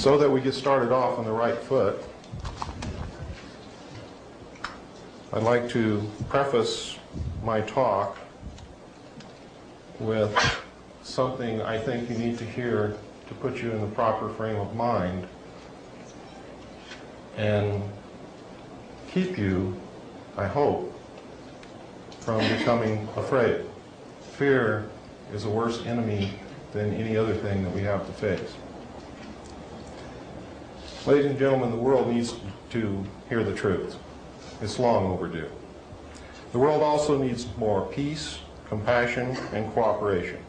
So that we get started off on the right foot, I'd like to preface my talk with something I think you need to hear to put you in the proper frame of mind and keep you, I hope, from becoming afraid. Fear is a worse enemy than any other thing that we have to face. Ladies and gentlemen, the world needs to hear the truth. It's long overdue. The world also needs more peace, compassion, and cooperation.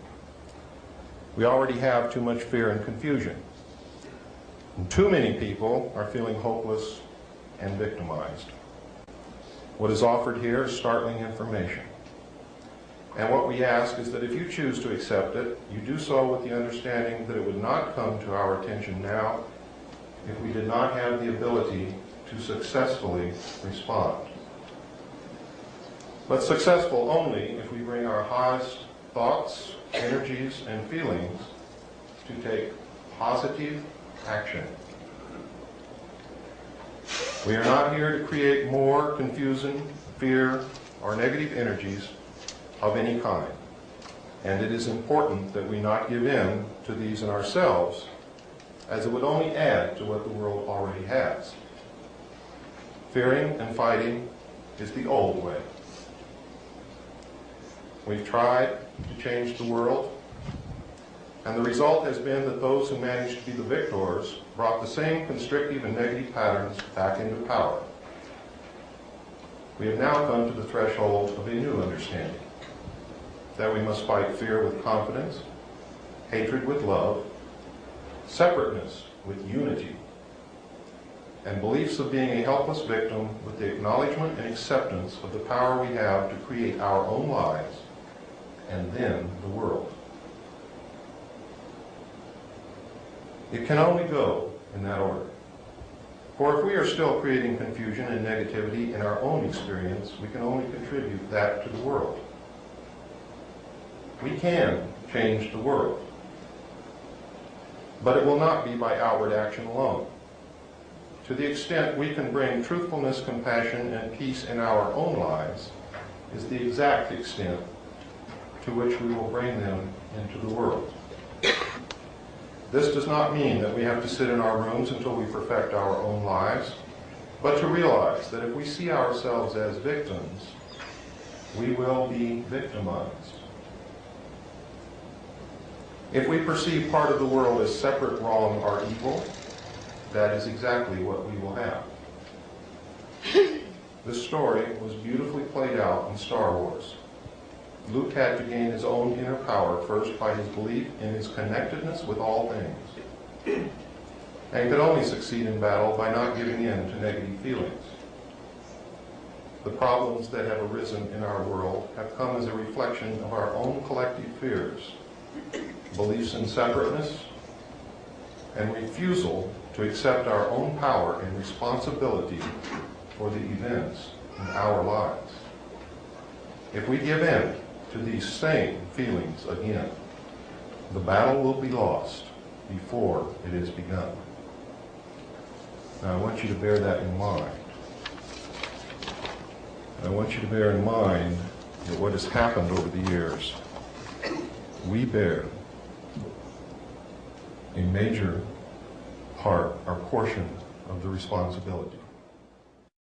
We already have too much fear and confusion. And too many people are feeling hopeless and victimized. What is offered here is startling information. And what we ask is that if you choose to accept it, you do so with the understanding that it would not come to our attention now if we did not have the ability to successfully respond. But successful only if we bring our highest thoughts, energies, and feelings to take positive action. We are not here to create more confusion, fear, or negative energies of any kind. And it is important that we not give in to these in ourselves, as it would only add to what the world already has. Fearing and fighting is the old way. We've tried to change the world, and the result has been that those who managed to be the victors brought the same constrictive and negative patterns back into power. We have now come to the threshold of a new understanding, that we must fight fear with confidence, hatred with love, separateness with unity, and beliefs of being a helpless victim with the acknowledgement and acceptance of the power we have to create our own lives and then the world. It can only go in that order. For if we are still creating confusion and negativity in our own experience, we can only contribute that to the world. We can change the world, but it will not be by outward action alone. To the extent we can bring truthfulness, compassion, and peace in our own lives is the exact extent to which we will bring them into the world. This does not mean that we have to sit in our rooms until we perfect our own lives, but to realize that if we see ourselves as victims, we will be victimized. If we perceive part of the world as separate, wrong, or evil, that is exactly what we will have. This story was beautifully played out in Star Wars. Luke had to gain his own inner power first by his belief in his connectedness with all things, and could only succeed in battle by not giving in to negative feelings. The problems that have arisen in our world have come as a reflection of our own collective fears, beliefs in separateness, and refusal to accept our own power and responsibility for the events in our lives. If we give in to these same feelings again, the battle will be lost before it is begun. Now I want you to bear that in mind. I want you to bear in mind that what has happened over the years, we bear a major part, our portion of the responsibility.